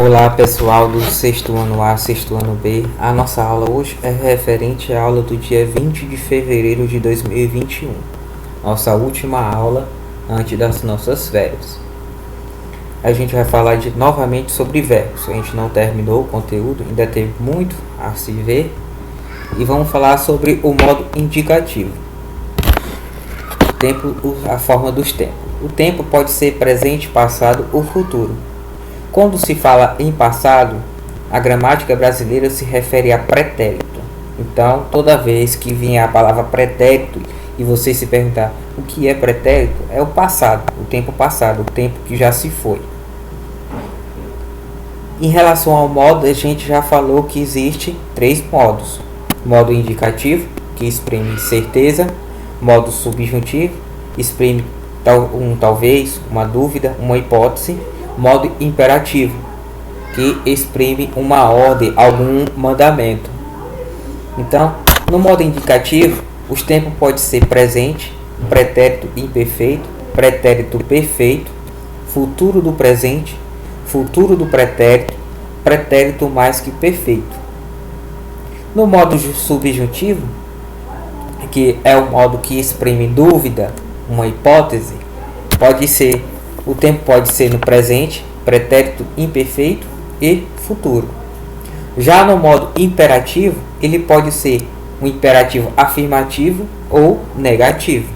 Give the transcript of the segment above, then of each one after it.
Olá pessoal do sexto ano A, sexto ano B. A nossa aula hoje é referente à aula do dia 20 de fevereiro de 2021. Nossa última aula antes das nossas férias. A gente vai falar novamente sobre verbos. A gente não terminou o conteúdo, ainda tem muito a se ver. E vamos falar sobre o modo indicativo. Tempo, a forma dos tempos. O tempo pode ser presente, passado ou futuro. Quando se fala em passado, a gramática brasileira se refere a pretérito. Então, toda vez que vier a palavra pretérito e você se perguntar o que é pretérito, é o passado, o tempo que já se foi. Em relação ao modo, a gente já falou que existe três modos. Modo indicativo, que exprime certeza. Modo subjuntivo, exprime talvez, uma dúvida, uma hipótese. Modo imperativo, que exprime uma ordem, algum mandamento. Então, no modo indicativo, os tempos podem ser presente, pretérito imperfeito, pretérito perfeito, futuro do presente, futuro do pretérito, pretérito mais que perfeito. No modo subjuntivo, que é o modo que exprime dúvida, uma hipótese, o tempo pode ser no presente, pretérito imperfeito e futuro. Já no modo imperativo, ele pode ser um imperativo afirmativo ou negativo.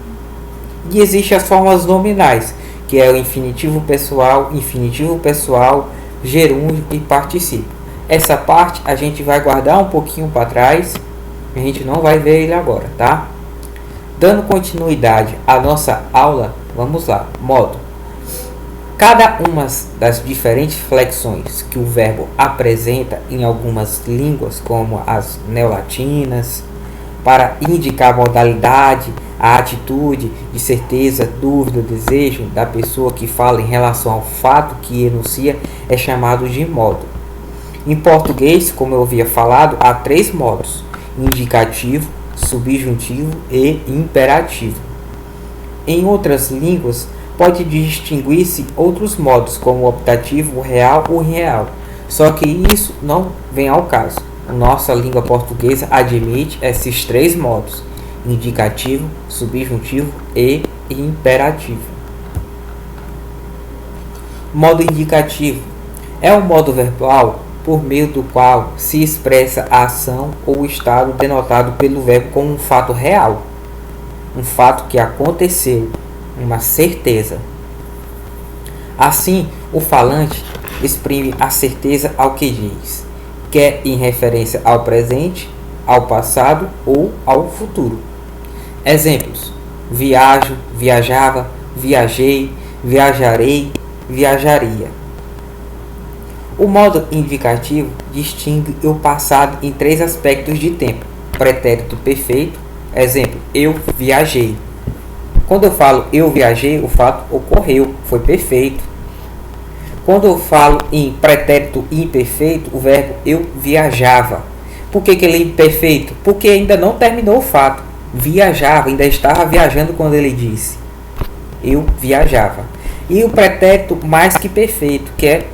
E existem as formas nominais, que é o infinitivo pessoal, gerúndio e particípio. Essa parte a gente vai guardar um pouquinho para trás, a gente não vai ver ele agora, tá? Dando continuidade à nossa aula, vamos lá. Modo. Cada uma das diferentes flexões que o verbo apresenta em algumas línguas, como as neolatinas, para indicar a modalidade, a atitude de certeza, dúvida, desejo da pessoa que fala em relação ao fato que enuncia, é chamado de modo. Em português, como eu havia falado, há três modos: indicativo, subjuntivo e imperativo. Em outras línguas, pode distinguir-se outros modos, como o optativo, o real ou irreal. Só que isso não vem ao caso. A nossa língua portuguesa admite esses três modos: indicativo, subjuntivo e imperativo. Modo indicativo é um modo verbal por meio do qual se expressa a ação ou o estado denotado pelo verbo como um fato real, um fato que aconteceu, uma certeza. Assim, o falante exprime a certeza ao que diz, quer em referência ao presente, ao passado ou ao futuro. Exemplos: viajo, viajava, viajei, viajarei, viajaria. O modo indicativo distingue o passado em três aspectos de tempo: pretérito perfeito, exemplo, eu viajei. Quando eu falo eu viajei, o fato ocorreu, foi perfeito. Quando eu falo em pretérito imperfeito, o verbo eu viajava. Por que ele é imperfeito? Porque ainda não terminou o fato. Viajava, ainda estava viajando quando ele disse eu viajava. E o pretérito mais que perfeito, que é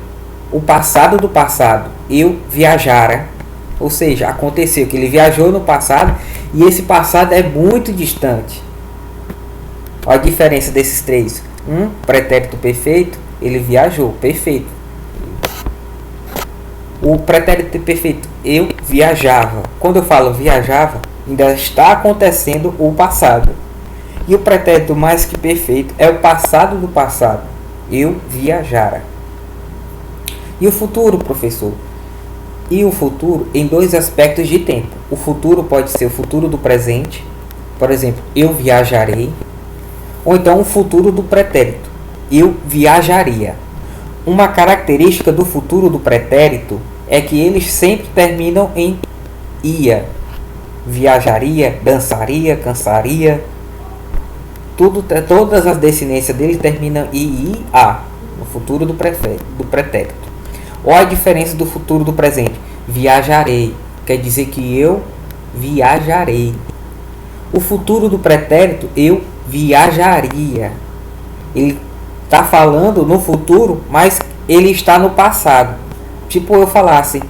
o passado do passado, eu viajara. Ou seja, aconteceu que ele viajou no passado e esse passado é muito distante. Olha a diferença desses três. Pretérito perfeito, ele viajou, perfeito. O pretérito perfeito, eu viajava. Quando eu falo viajava, ainda está acontecendo o passado. E o pretérito mais que perfeito é o passado do passado, eu viajara. E o futuro, professor? E o futuro em dois aspectos de tempo. O futuro pode ser o futuro do presente, por exemplo, eu viajarei. Ou então o futuro do pretérito, eu viajaria. Uma característica do futuro do pretérito é que eles sempre terminam em ia. Viajaria, dançaria, cansaria. Todas as desinências dele terminam em ia, no futuro do pretérito. Olha a diferença do futuro do presente. Viajarei, quer dizer que eu viajarei. O futuro do pretérito, eu viajaria. Ele está falando no futuro, mas ele está no passado. Tipo eu falasse,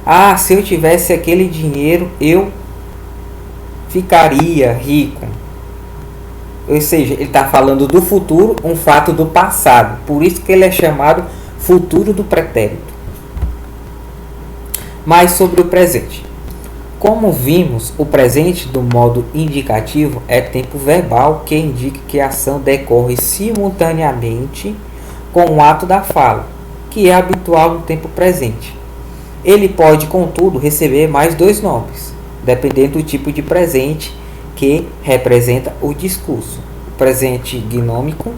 ah, se eu tivesse aquele dinheiro, eu ficaria rico. Ou seja, ele está falando do futuro, um fato do passado. Por isso que ele é chamado futuro do pretérito. Mas sobre o presente. Como vimos, o presente do modo indicativo é tempo verbal que indica que a ação decorre simultaneamente com o ato da fala, que é habitual no tempo presente. Ele pode, contudo, receber mais dois nomes, dependendo do tipo de presente que representa o discurso. O presente gnômico,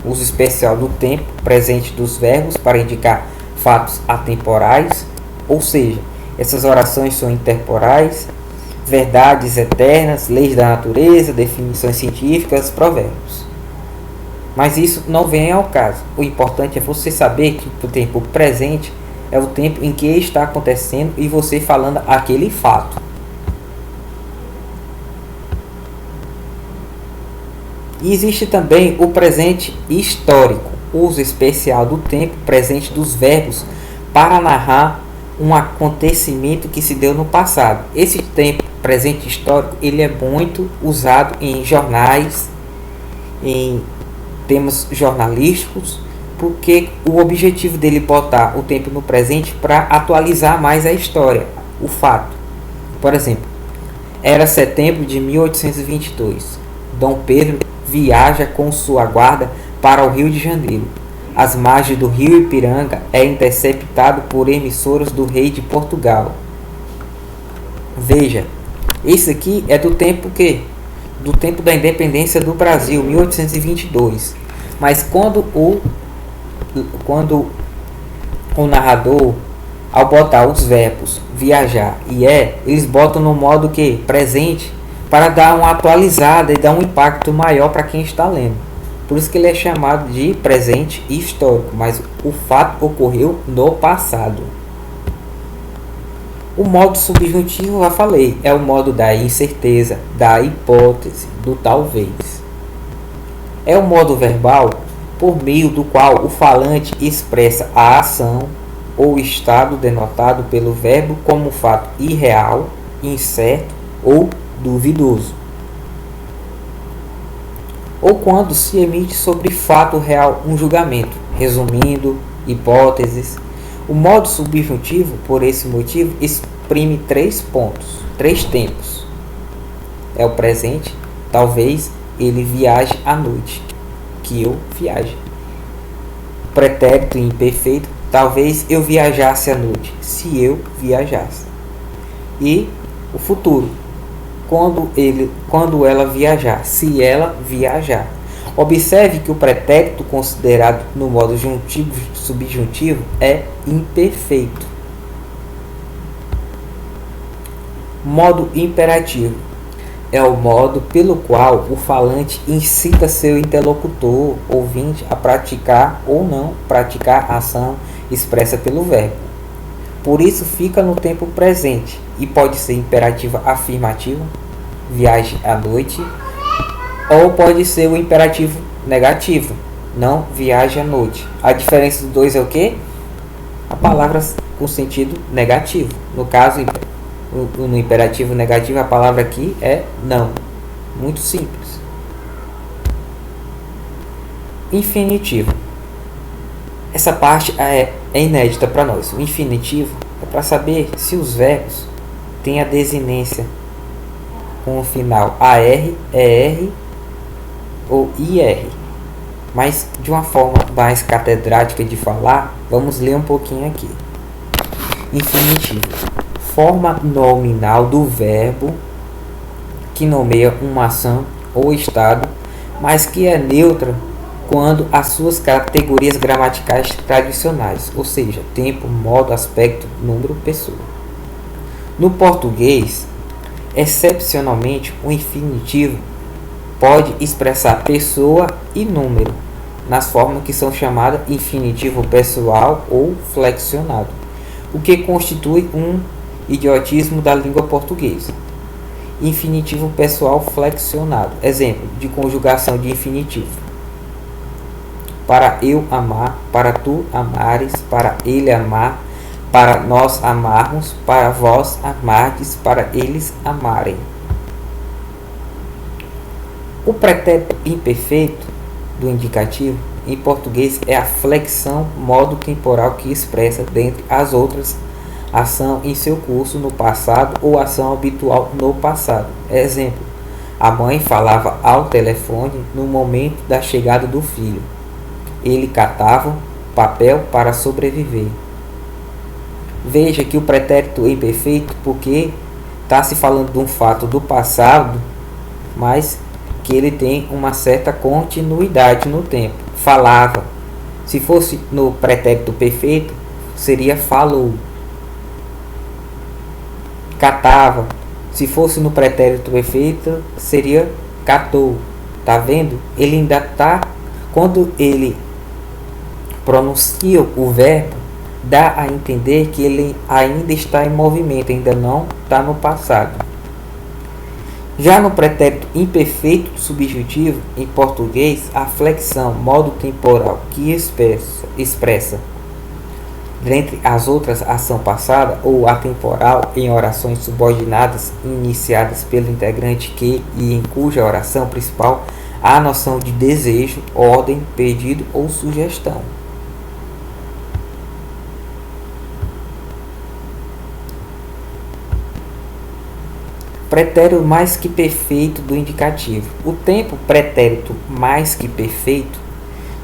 uso especial do tempo, presente dos verbos para indicar fatos atemporais, ou seja, essas orações são intertemporais, verdades eternas, leis da natureza, definições científicas, provérbios. Mas isso não vem ao caso. O importante é você saber que o tempo presente é o tempo em que está acontecendo e você falando aquele fato. E existe também o presente histórico, uso especial do tempo presente dos verbos para narrar um acontecimento que se deu no passado. Esse tempo presente histórico ele é muito usado em jornais, em temas jornalísticos, porque o objetivo dele botar o tempo no presente para atualizar mais a história, o fato. Por exemplo, era setembro de 1822. Dom Pedro viaja com sua guarda para o Rio de Janeiro. Às margens do rio Ipiranga é interceptado por emissoras do rei de Portugal. Veja, esse aqui é do tempo que? Do tempo da independência do Brasil, 1822. Mas quando o narrador, ao botar os verbos viajar e eles botam no modo que? Presente, para dar uma atualizada e dar um impacto maior para quem está lendo. Por isso que ele é chamado de presente histórico, mas o fato ocorreu no passado. O modo subjuntivo, eu já falei, é o modo da incerteza, da hipótese, do talvez. É o modo verbal por meio do qual o falante expressa a ação ou estado denotado pelo verbo como fato irreal, incerto ou duvidoso. Ou quando se emite sobre fato real um julgamento, resumindo, hipóteses. O modo subjuntivo, por esse motivo, exprime três tempos. É o presente, talvez ele viaje à noite, que eu viaje. Pretérito imperfeito, talvez eu viajasse à noite, se eu viajasse. E o futuro, quando ela viajar, se ela viajar. Observe que o pretérito considerado no modo juntivo subjuntivo é imperfeito. Modo imperativo é o modo pelo qual o falante incita seu interlocutor, ouvinte, a praticar ou não praticar a ação expressa pelo verbo. Por isso fica no tempo presente e pode ser imperativa afirmativa, viaje à noite, ou pode ser o imperativo negativo, não viaje à noite. A diferença dos dois é o quê? A palavra com sentido negativo. No caso, no imperativo negativo, a palavra aqui é não. Muito simples. Infinitivo. Essa parte é inédita para nós. O infinitivo é para saber se os verbos têm a desinência com o final AR, ER ou IR. Mas de uma forma mais catedrática de falar, vamos ler um pouquinho aqui. Infinitivo. Forma nominal do verbo que nomeia uma ação ou estado, mas que é neutra quando as suas categorias gramaticais tradicionais, ou seja, tempo, modo, aspecto, número, pessoa. No português, excepcionalmente, o infinitivo pode expressar pessoa e número, nas formas que são chamadas infinitivo pessoal ou flexionado, o que constitui um idiotismo da língua portuguesa. Infinitivo pessoal flexionado. Exemplo de conjugação de infinitivo: para eu amar, para tu amares, para ele amar, para nós amarmos, para vós amardes, para eles amarem. O pretérito imperfeito do indicativo em português é a flexão modo temporal que expressa, dentre as outras, ação em seu curso no passado ou ação habitual no passado. Exemplo: a mãe falava ao telefone no momento da chegada do filho. Ele catava papel para sobreviver. Veja que o pretérito imperfeito, porque está se falando de um fato do passado, mas que ele tem uma certa continuidade no tempo. Falava. Se fosse no pretérito perfeito, seria falou. Catava. Se fosse no pretérito perfeito, seria catou. Tá vendo? Ele ainda está, quando ele pronuncia o verbo, dá a entender que ele ainda está em movimento, ainda não está no passado. Já no pretérito imperfeito subjuntivo, em português, a flexão modo temporal que expressa, dentre as outras, ação passada ou atemporal em orações subordinadas iniciadas pelo integrante que e em cuja oração principal há a noção de desejo, ordem, pedido ou sugestão. Pretérito mais que perfeito do indicativo. O tempo pretérito mais que perfeito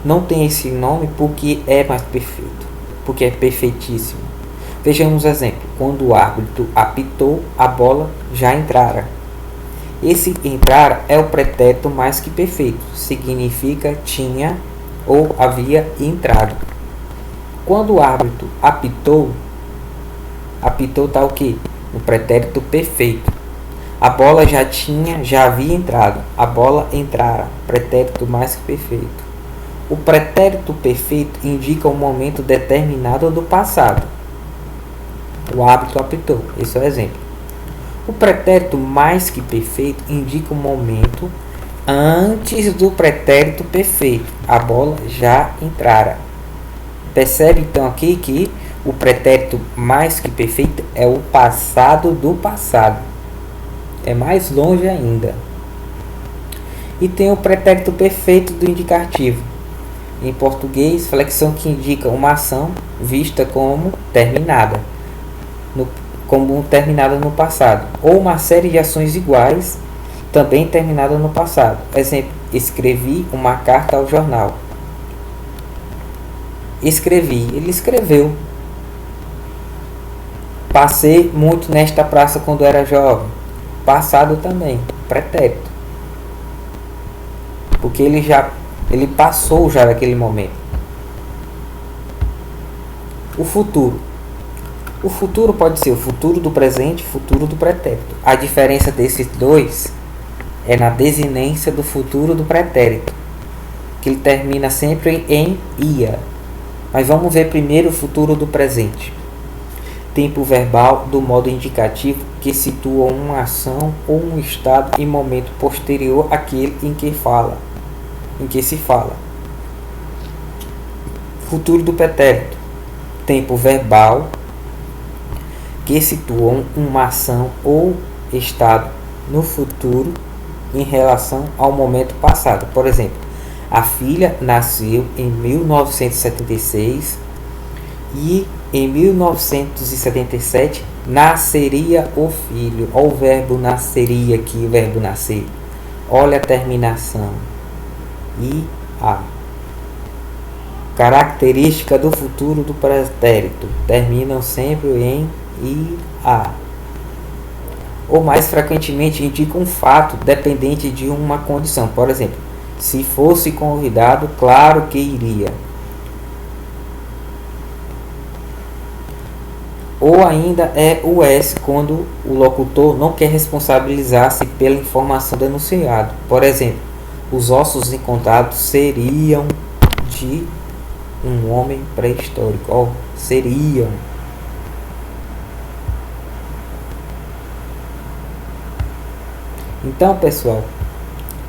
não tem esse nome porque é mais perfeito, porque é perfeitíssimo. Vejamos um exemplo. Quando o árbitro apitou, a bola já entrara. Esse entrar é o pretérito mais que perfeito. Significa tinha ou havia entrado. Quando o árbitro apitou está o quê? O pretérito perfeito. A bola já havia entrado. A bola entrara. Pretérito mais que perfeito. O pretérito perfeito indica um momento determinado do passado. O árbitro apitou. Esse é o exemplo. O pretérito mais que perfeito indica um momento antes do pretérito perfeito. A bola já entrara. Percebe então aqui que o pretérito mais que perfeito é o passado do passado. É mais longe ainda. E tem o pretérito perfeito do indicativo. Em português, flexão que indica uma ação vista como terminada, como terminada no passado, ou uma série de ações iguais, também terminada no passado. Exemplo: escrevi uma carta ao jornal. Escrevi, ele escreveu. Passei muito nesta praça quando era jovem. Passado também, pretérito. Porque ele passou já daquele momento. O futuro. O futuro pode ser o futuro do presente, futuro do pretérito. A diferença desses dois é na desinência do futuro do pretérito, que ele termina sempre em ia. Mas vamos ver primeiro o futuro do presente. Tempo verbal do modo indicativo que situa uma ação ou um estado em momento posterior àquele em que se fala. Futuro do pretérito. Tempo verbal que situa uma ação ou estado no futuro em relação ao momento passado. Por exemplo, a filha nasceu em 1976 e em 1977 nasceria o filho. Olha o verbo nasceria aqui, o verbo nascer. Olha a terminação. A. Característica do futuro do pretérito. Terminam sempre em a. Ou mais frequentemente indica um fato dependente de uma condição. Por exemplo, se fosse convidado, claro que iria. Ou ainda é o S quando o locutor não quer responsabilizar-se pela informação denunciada. Por exemplo, os ossos encontrados seriam de um homem pré-histórico. Seriam. Então, pessoal,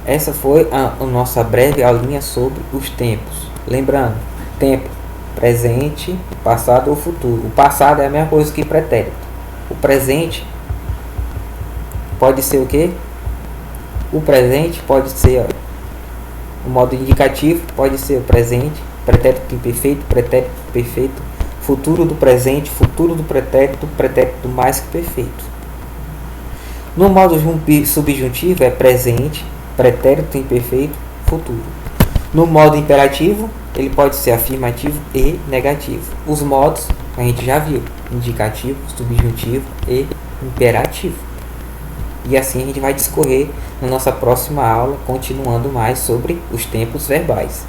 essa foi a nossa breve aulinha sobre os tempos. Lembrando, tempo presente, passado ou futuro. O passado é a mesma coisa que pretérito. O presente pode ser o quê? O presente pode ser, ó, o modo indicativo pode ser o presente, pretérito imperfeito, pretérito perfeito, futuro do presente, futuro do pretérito, pretérito mais que perfeito. No modo subjuntivo é presente, pretérito imperfeito, futuro. No modo imperativo, ele pode ser afirmativo e negativo. Os modos a gente já viu: indicativo, subjuntivo e imperativo. E assim a gente vai discorrer na nossa próxima aula, continuando mais sobre os tempos verbais.